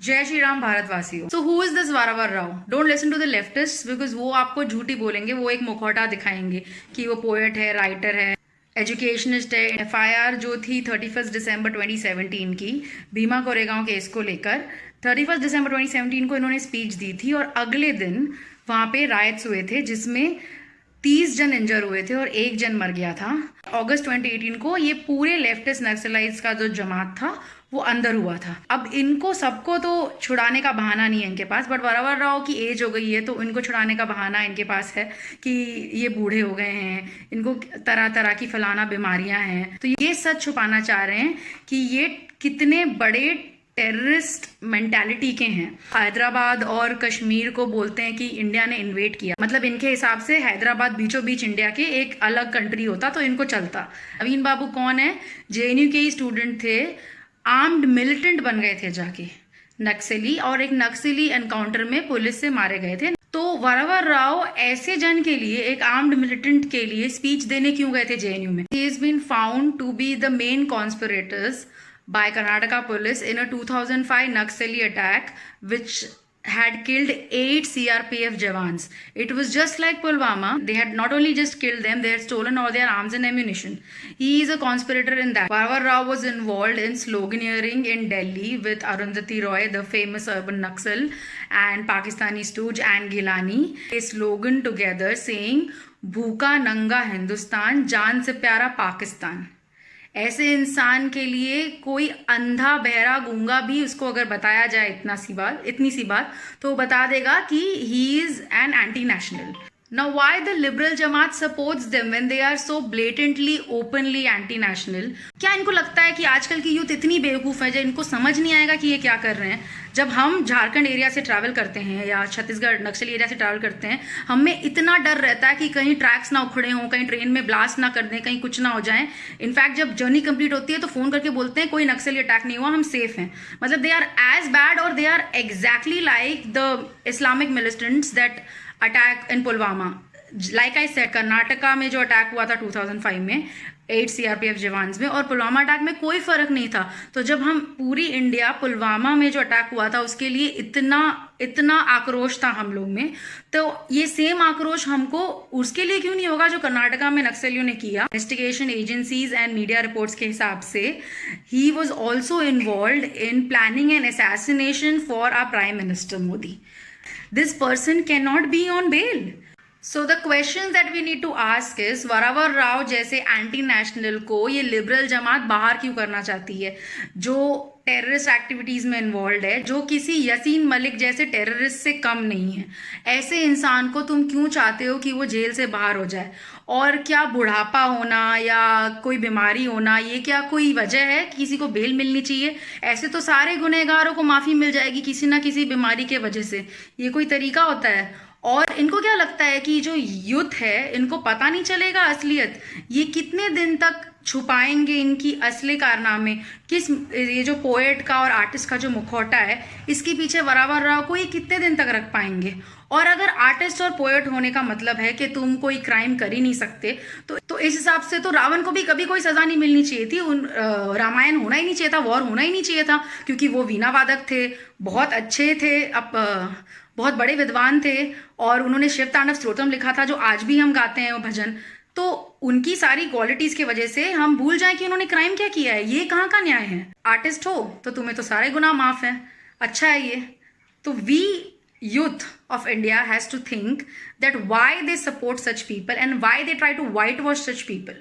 जय श्री राम भारतवासियों। So who is this Varavara Rao? Don't listen to the leftist because वो आपको झूठी बोलेंगे, वो एक मुखौटा दिखाएंगे कि वो पोएट है, राइटर है, एजुकेशनिस्ट है। एफआईआर जो थी 31 दिसंबर 2017 की भीमा कोरेगांव केस को लेकर, 31 दिसंबर 2017 को इन्होंने स्पीच दी थी और अगले दिन वहां पे राइट्स हुए थे जिसमें 30 जन इंजर हुए थे और 1 जन मर गया था। अगस्त 2018 को ये पूरे लेफ्टिस्ट नक्सलाइट्स का जो जमात था वो अंदर हुआ था। अब इनको सबको तो छुड़ाने का बहाना नहीं है इनके पास, बट वारावर राव की एज हो गई है तो इनको छुड़ाने का बहाना इनके पास है कि ये बूढ़े हो गए हैं, इनको तरह तरह की फलाना बीमारियां हैं। तो ये सच छुपाना चाह रहे हैं कि ये कितने बड़े टेररिस्ट मेंटालिटी के हैं। हैदराबाद और कश्मीर को बोलते हैं कि इंडिया ने इन्वेट किया, मतलब इनके हिसाब से हैदराबाद बीचों बीच इंडिया के एक अलग कंट्री होता तो इनको चलता। नवीन बाबू कौन है? जेएनयू के ही स्टूडेंट थे, आर्म्ड मिलिटेंट बन गए थे जाके नक्सली, और एक नक्सली एनकाउंटर में पुलिस से मारे गए थे। तो वारावर राव ऐसे जन के लिए, एक आर्म्ड मिलिटेंट के लिए स्पीच देने क्यों गए थे जेएनयू में? He is been found to be the main conspirators by Karnataka police in a 2005 Naxali attack which had killed 8 CRPF jawans. It was just like Pulwama. They had not only just killed them, they had stolen all their arms and ammunition. He is a conspirator in that. Varawar Rao was involved in sloganeering in Delhi with Arundhati Roy, the famous urban Naxal, and Pakistani stooge Anne Gilani. They slogan together saying, "Bhuka Nanga Hindustan, Jaan se Pyara Pakistan." ऐसे इंसान के लिए कोई अंधा बहरा गूंगा भी उसको अगर बताया जाए इतनी सी बात तो वो बता देगा कि he is an anti national. Now why the liberal Jamaat supports them when they are so blatantly, openly anti-national? क्या इनको लगता है कि आजकल की यूथ इतनी बेवकूफ़ है जो इनको समझ नहीं आएगा कि ये क्या कर रहे हैं? जब हम झारखंड एरिया से ट्रैवल करते हैं या छत्तीसगढ़ नक्सली एरिया से ट्रैवल करते हैं, हमें इतना डर रहता है कि कहीं ट्रैक्स ना उखड़े हों, कहीं ट्रेन में ब्लास्ट ना कर दें, कहीं कुछ ना हो जाए। इनफैक्ट जब जर्नी कंप्लीट होती है तो फोन करके बोलते हैं कोई नक्सली अटैक नहीं हुआ, हम सेफ हैं। मतलब दे आर एज बैड और they are exactly like the Islamic militants that attack in Pulwama. Like I said, Karnataka में जो अटैक हुआ था 2005 में 8 सीआरपीएफ जवान्स में, और पुलवामा अटैक में कोई फर्क नहीं था। तो जब हम पूरी इंडिया पुलवामा में जो अटैक हुआ था उसके लिए इतना आक्रोश था हम लोग में, तो ये सेम आक्रोश हमको उसके लिए क्यों नहीं होगा जो कर्नाटका में नक्सलियों ने किया? Investigation agencies and media reports के हिसाब से he was also involve in planning an assassination for our prime minister Modi. This person cannot be on bail. So the questions that we need to ask is, Varavara Rao जैसे anti national को ये liberal जमात बाहर क्यों करना चाहती है, जो टेररिस्ट एक्टिविटीज में इन्वॉल्व है, जो किसी यासीन मलिक जैसे टेररिस्ट से कम नहीं है? ऐसे इंसान को तुम क्यों चाहते हो कि वो जेल से बाहर हो जाए? और क्या बुढ़ापा होना या कोई बीमारी होना ये क्या कोई वजह है कि किसी को बेल मिलनी चाहिए? ऐसे तो सारे गुनहगारों को माफी मिल जाएगी किसी ना किसी बीमारी के वजह से। ये कोई तरीका होता है? और इनको क्या लगता है कि जो यूथ है इनको पता नहीं चलेगा असलियत? ये कितने दिन तक छुपाएंगे इनकी असली कारनामे? ये जो पोएट का और आर्टिस्ट का जो मुखौटा है इसके पीछे वारावर राव को ये कितने दिन तक रख पाएंगे? और अगर आर्टिस्ट और पोएट होने का मतलब है कि तुम कोई क्राइम कर ही नहीं सकते तो इस हिसाब से तो रावण को भी कभी कोई सजा नहीं मिलनी चाहिए थी। रामायण होना ही नहीं चाहिए था, वॉर होना ही नहीं चाहिए था, क्योंकि वो वीणा वादक थे, बहुत अच्छे थे, बहुत बड़े विद्वान थे, और उन्होंने शिव तांडव स्तोत्रम लिखा था जो आज भी हम गाते हैं वो भजन। तो उनकी सारी क्वालिटीज की वजह से हम भूल जाएं कि उन्होंने क्राइम क्या किया है। ये कहाँ का न्याय है? आर्टिस्ट हो तो तुम्हें तो सारे गुनाह माफ है। अच्छा है ये। तो we youth of India has to think that why they support such people and why they try to whitewash such people.